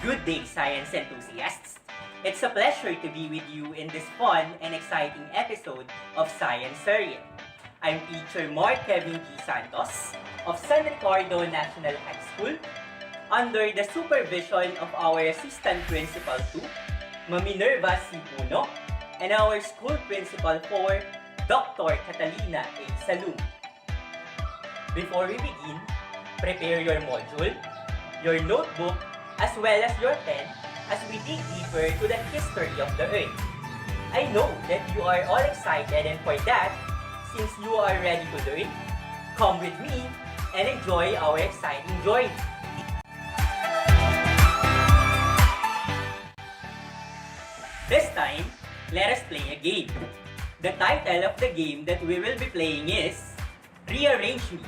Good day, science enthusiasts! It's a pleasure to be with you in this fun and exciting episode of Science Serial. I'm teacher Mark Kevin G. Santos of San Ricardo National High School under the supervision of our Assistant Principal 2, Minerva C. Puno, and our School Principal 4, Dr. Catalina A. Salum. Before we begin, prepare your module, your notebook, as well as your pen as we dig deeper to the history of the Earth. I know that you are all excited, and for that, since you are ready to learn, come with me and enjoy our exciting journey. This time, let us play a game. The title of the game that we will be playing is Rearrange Me.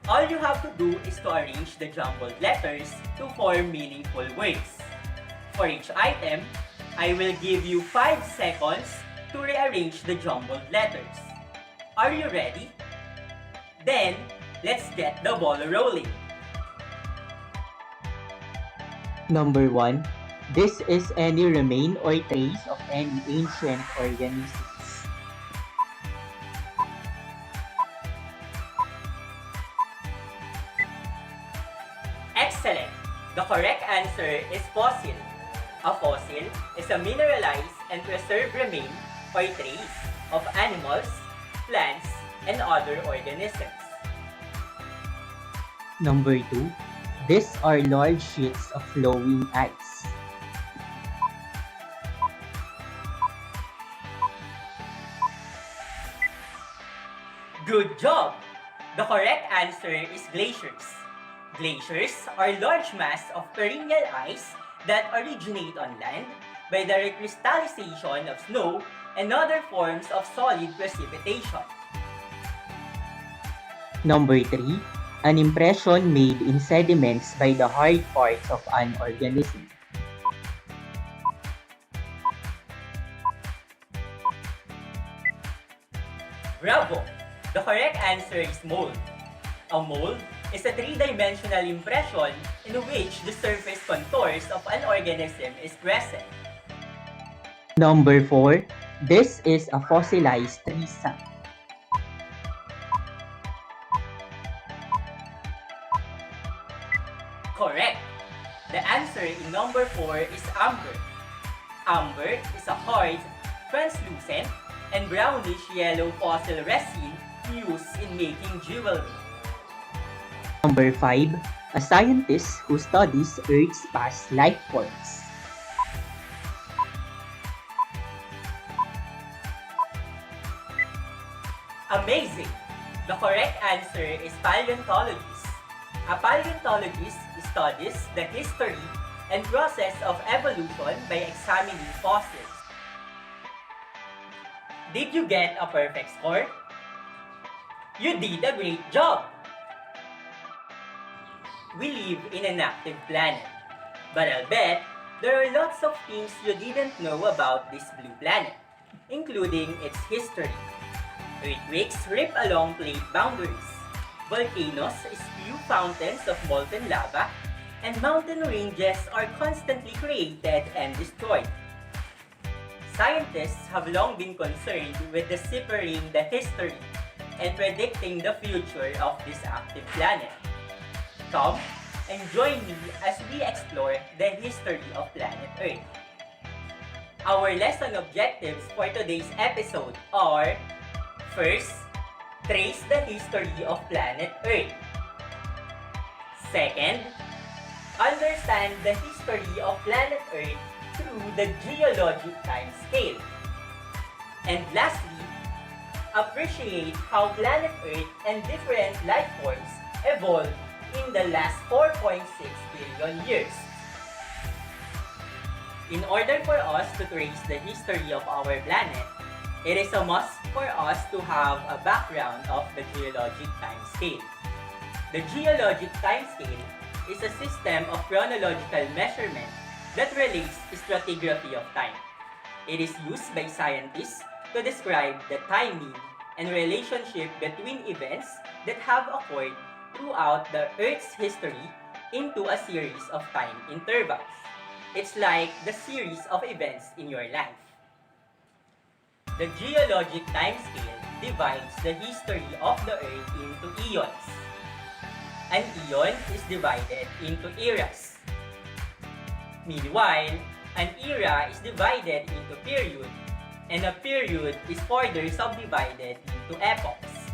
All you have to do is to arrange the jumbled letters to form meaningful words. For each item, I will give you 5 seconds to rearrange the jumbled letters. Are you ready? Then, let's get the ball rolling. Number 1. This is any remain or trace of any ancient organisms. Excellent! The correct answer is fossil. A fossil is a mineralized and preserved remain or trace of animals, plants, and other organisms. Number 2. These are large sheets of flowing ice. Good job! The correct answer is glaciers. Glaciers are large mass of perennial ice that originate on land by the recrystallization of snow and other forms of solid precipitation. Number 3. An impression made in sediments by the hard parts of an organism. Bravo! The correct answer is mold. A mold is a three-dimensional impression in which the surface contours of an organism is present. Number 4. This is a fossilized tree sap. Correct! The answer in number 4 is amber. Amber is a hard, translucent, and brownish-yellow fossil resin used in making jewelry. Number 5. A scientist who studies Earth's past life forms. Amazing! The correct answer is paleontologist. A paleontologist studies the history and process of evolution by examining fossils. Did you get a perfect score? You did a great job! We live in an active planet, but I'll bet there are lots of things you didn't know about this blue planet, including its history. Earthquakes rip along plate boundaries. Volcanoes spew fountains of molten lava, and mountain ranges are constantly created and destroyed. Scientists have long been concerned with deciphering the history and predicting the future of this active planet. Come and join me as we explore the history of planet Earth. Our lesson objectives for today's episode are: first, trace the history of planet Earth. Second, understand the history of planet Earth through the geologic time scale. And lastly, appreciate how planet Earth and different life forms evolved in the last 4.6 billion years. In order for us to trace the history of our planet, it is a must for us to have a background of the geologic time scale. The geologic time scale is a system of chronological measurement that relates stratigraphy of time. It is used by scientists to describe the timing and relationship between events that have occurred throughout the Earth's history into a series of time intervals. It's like the series of events in your life. The geologic timescale divides the history of the Earth into eons. An eon is divided into eras. Meanwhile, an era is divided into period, and a period is further subdivided into epochs.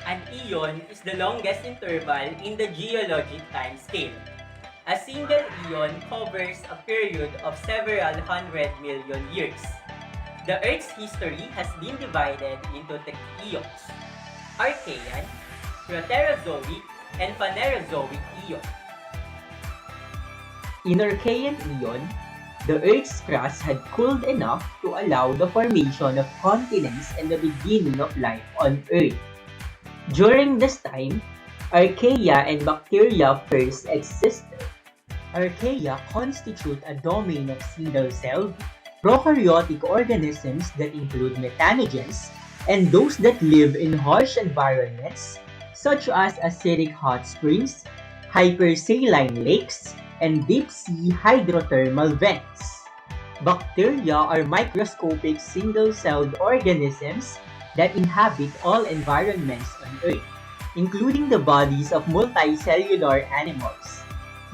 An eon is the longest interval in the geologic time scale. A single eon covers a period of several 100 million years. The Earth's history has been divided into three eons: Archean, Proterozoic, and Phanerozoic eon. In Archean Eon, the Earth's crust had cooled enough to allow the formation of continents and the beginning of life on Earth. During this time, archaea and bacteria first existed. Archaea constitute a domain of single-celled, prokaryotic organisms that include methanogens and those that live in harsh environments such as acidic hot springs, hypersaline lakes, and deep-sea hydrothermal vents. Bacteria are microscopic single-celled organisms that inhabit all environments on Earth, including the bodies of multicellular animals.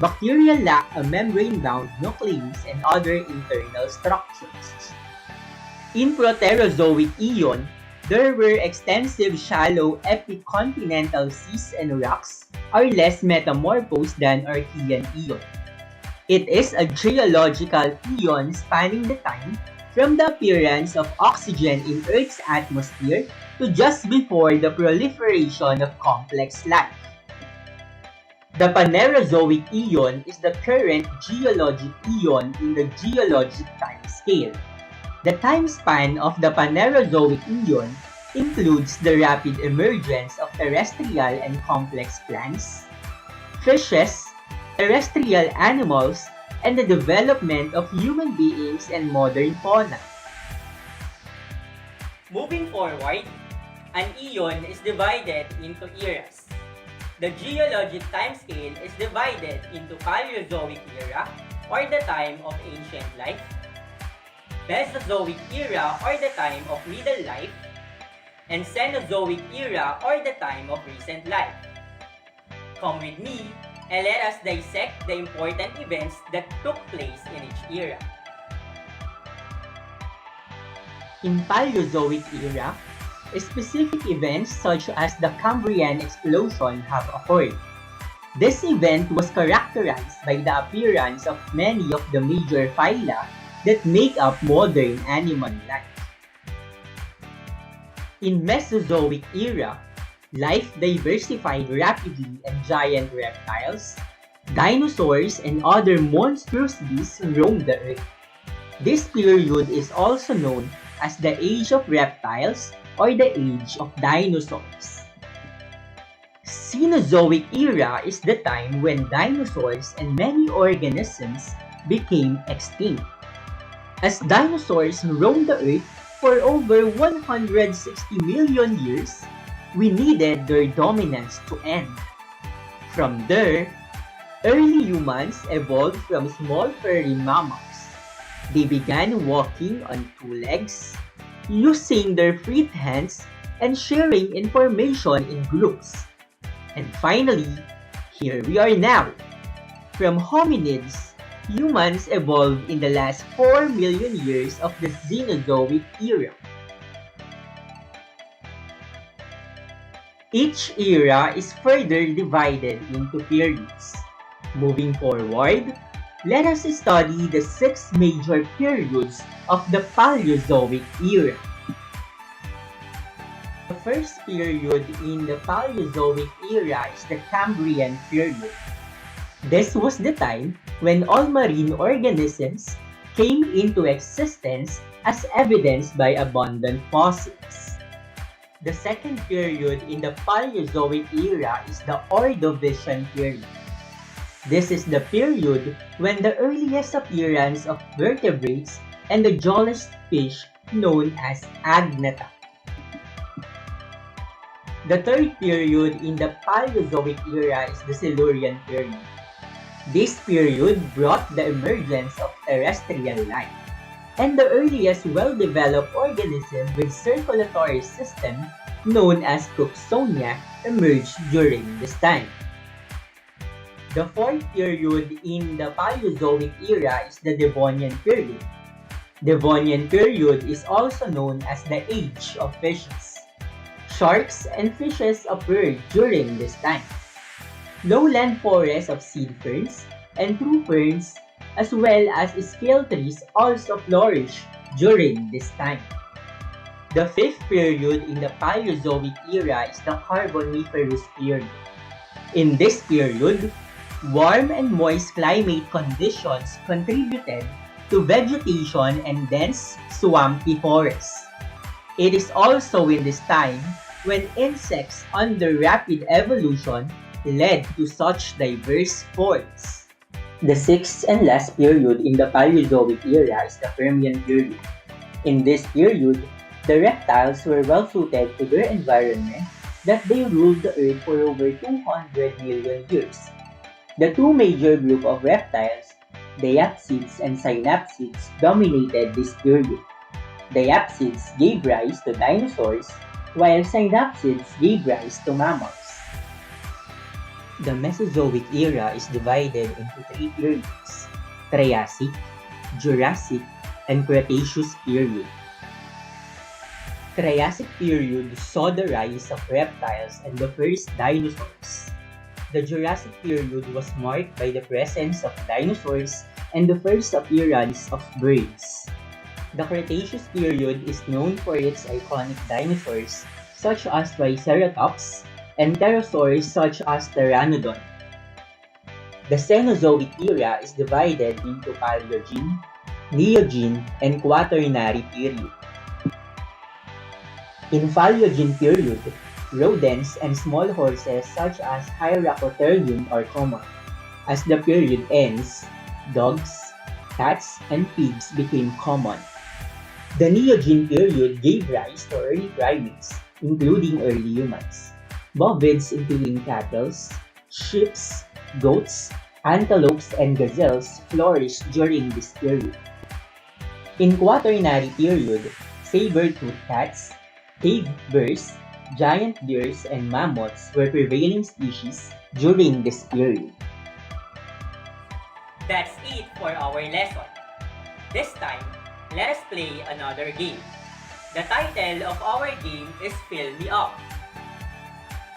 Bacteria lack a membrane-bound nucleus and other internal structures. In Proterozoic Eon, there were extensive shallow epicontinental seas and rocks are less metamorphosed than Archean Eon. It is a geological eon spanning the time from the appearance of oxygen in Earth's atmosphere to just before the proliferation of complex life. The Phanerozoic Eon is the current geologic eon in the geologic time scale. The time span of the Phanerozoic Eon includes the rapid emergence of terrestrial and complex plants, fishes, terrestrial animals, and the development of human beings and modern fauna. Moving forward, an eon is divided into eras. The geologic timescale is divided into Paleozoic era, or the time of ancient life, Mesozoic era, or the time of middle life, and Cenozoic era, or the time of recent life. Come with me and let us dissect the important events that took place in each era. In Paleozoic era, specific events such as the Cambrian explosion have occurred. This event was characterized by the appearance of many of the major phyla that make up modern animal life. In Mesozoic era, life diversified rapidly and giant reptiles, dinosaurs, and other monstrous beasts roamed the Earth. This period is also known as the Age of Reptiles or the Age of Dinosaurs. Cenozoic era is the time when dinosaurs and many organisms became extinct. As dinosaurs roamed the Earth for over 160 million years, we needed their dominance to end. From there, early humans evolved from small furry mammals. They began walking on two legs, using their free hands, and sharing information in groups. And finally, here we are now. From hominids, humans evolved in the last 4 million years of the Cenozoic era. Each era is further divided into periods. Moving forward, let us study the 6 major periods of the Paleozoic era. The first period in the Paleozoic era is the Cambrian period. This was the time when all marine organisms came into existence as evidenced by abundant fossils. The second period in the Paleozoic era is the Ordovician period. This is the period when the earliest appearance of vertebrates and the jawless fish known as Agnatha. The third period in the Paleozoic era is the Silurian period. This period brought the emergence of terrestrial life, and the earliest well-developed organism with circulatory system known as Cooksonia emerged during this time. The fourth period in the Paleozoic era is the Devonian period. Devonian period is also known as the Age of Fishes. Sharks and fishes appeared during this time. Lowland forests of seed ferns and true ferns as well as scale trees also flourished during this time. The fifth period in the Paleozoic era is the Carboniferous period. In this period, warm and moist climate conditions contributed to vegetation and dense swampy forests. It is also in this time when insects under rapid evolution led to such diverse forms. The sixth and last period in the Paleozoic era is the Permian period. In this period, the reptiles were well suited to their environment that they ruled the earth for over 200 million years. The two major groups of reptiles, diapsids and synapsids, dominated this period. Diapsids gave rise to dinosaurs, while synapsids gave rise to mammals. The Mesozoic era is divided into three periods: Triassic, Jurassic, and Cretaceous period. Triassic period saw the rise of reptiles and the first dinosaurs. The Jurassic period was marked by the presence of dinosaurs and the first appearance of birds. The Cretaceous period is known for its iconic dinosaurs such as Triceratops and pterosaurs such as Pteranodon. The Cenozoic era is divided into Paleogene, Neogene, and Quaternary period. In Paleogene period, rodents and small horses such as Hyracotherium are common. As the period ends, dogs, cats, and pigs became common. The Neogene period gave rise to early primates, including early humans. Bovids including cattle, sheep, goats, antelopes, and gazelles flourished during this period. In Quaternary period, saber-toothed cats, cave bears, giant bears, and mammoths were prevailing species during this period. That's it for our lesson. This time, let us play another game. The title of our game is Fill Me Up.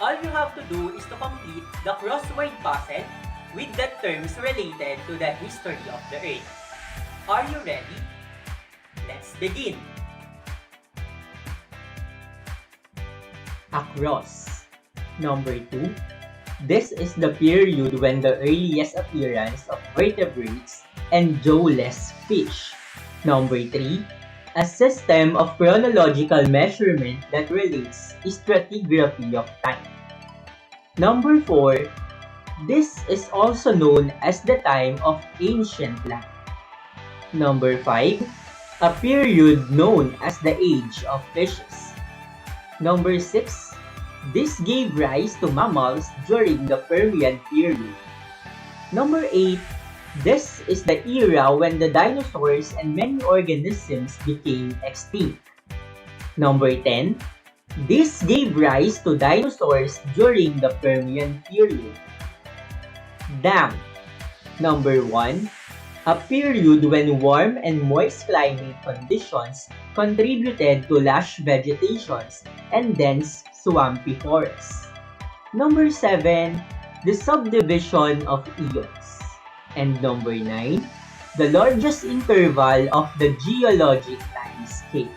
All you have to do is to complete the crossword puzzle with the terms related to the history of the Earth. Are you ready? Let's begin. Across. Number 2. This is the period when the earliest appearance of vertebrates and jawless fish. Number 3. A system of chronological measurement that relates stratigraphy of time. Number 4. This is also known as the time of ancient life. Number 5. A period known as the Age of Fishes. Number 6. This gave rise to mammals during the Permian period. Number 8. This is the era when the dinosaurs and many organisms became extinct. Number 10. This gave rise to dinosaurs during the Permian period. Dam. Number 1. A period when warm and moist climate conditions contributed to lush vegetations and dense swampy forests. Number 7. The subdivision of eons. And number 9. The largest interval of the geologic time scale.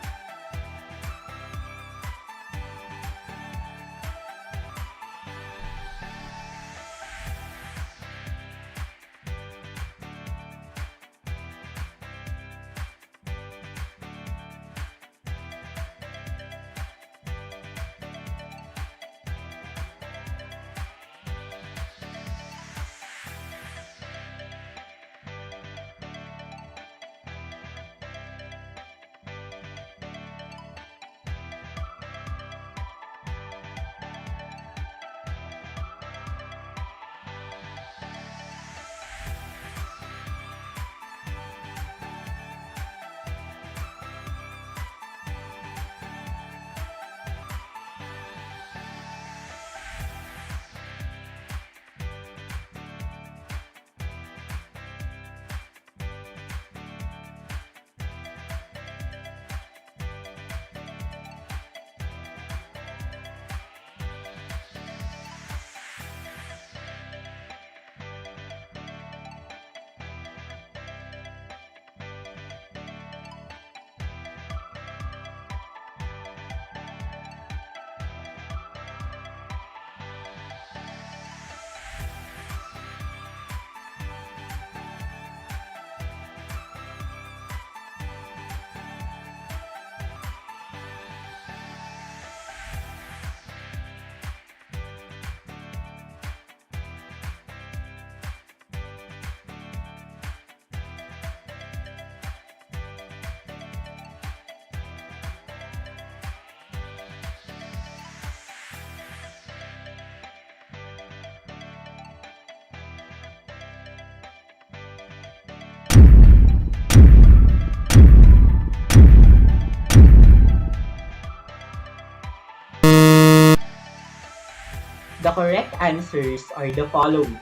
The correct answers are the following.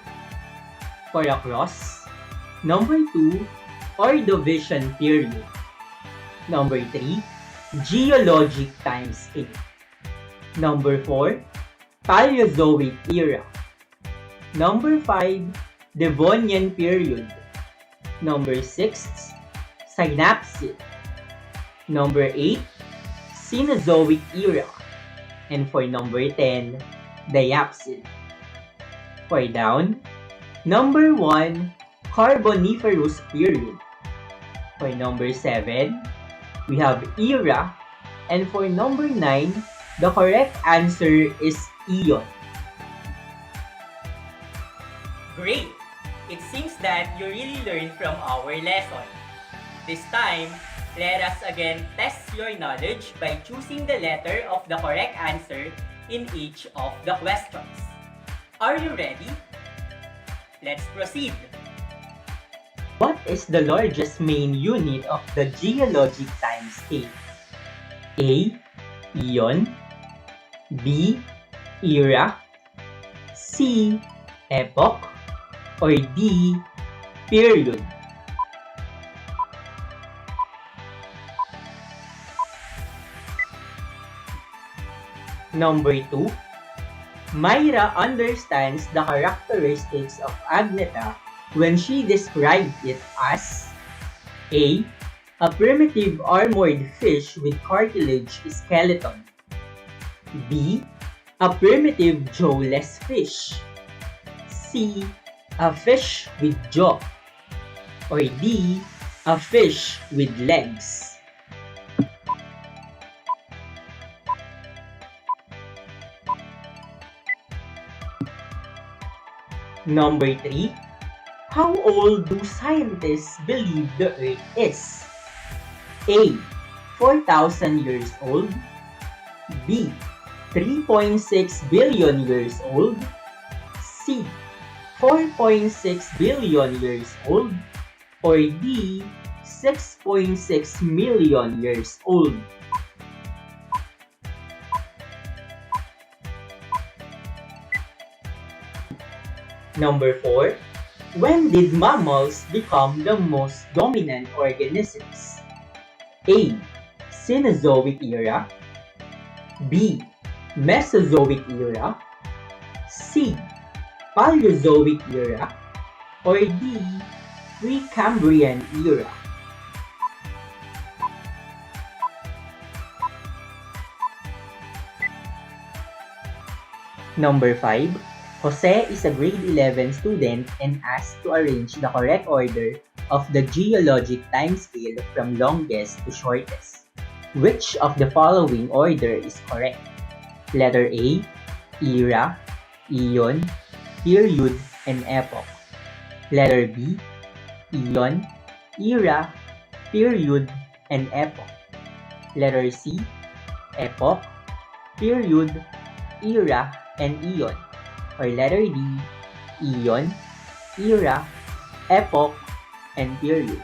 For across, number 2, Ordovician period. Number 3, Geologic time scale. Number 4, Paleozoic era. Number 5, Devonian period. Number 6, Synapsid. Number 8, Cenozoic era. And for number 10, Diapsid. For down, number 1, Carboniferous period. For number 7, we have era. And for number 9, the correct answer is Eon. Great! It seems that you really learned from our lesson. This time, let us again test your knowledge by choosing the letter of the correct answer in each of the questions. Are you ready? Let's proceed. What is the largest main unit of the geologic time scale? A. Eon. B. Era. C. Epoch. Or D. Period. Number 2. Myra understands the characteristics of Agnetha when she described it as A. A primitive armored fish with cartilage skeleton. B. A primitive jawless fish. C. A fish with jaw. Or D. A fish with legs. Number 3. How old do scientists believe the Earth is? A. 4,000 years old. B. 3.6 billion years old. C. 4.6 billion years old. Or D. 6.6 million years old. Number 4. When did mammals become the most dominant organisms? A. Cenozoic era. B. Mesozoic era. C. Paleozoic era. Or D. Precambrian era. Number 5. Jose is a grade 11 student and asked to arrange the correct order of the geologic time scale from longest to shortest. Which of the following order is correct? Letter A, era, eon, period, and epoch. Letter B, eon, era, period, and epoch. Letter C, epoch, period, era, and eon. Or letter D, eon, era, epoch, and period.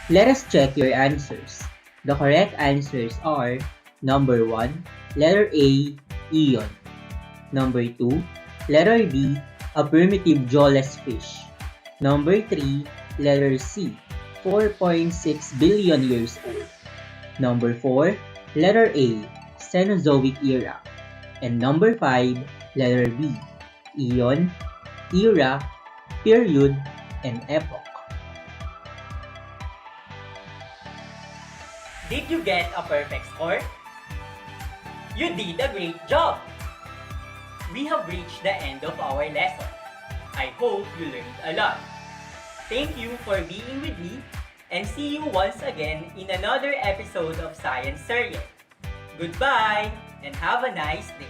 Let us check your answers. The correct answers are number 1, letter A, eon. Number 2, letter B, a primitive jawless fish. Number 3, letter C, 4.6 billion years old. Number 4, letter A, Cenozoic era. And number 5, letter B, eon, era, period, and epoch. Did you get a perfect score? You did a great job! We have reached the end of our lesson. I hope you learned a lot. Thank you for being with me, and see you once again in another episode of Science Surrey. Goodbye, and have a nice day.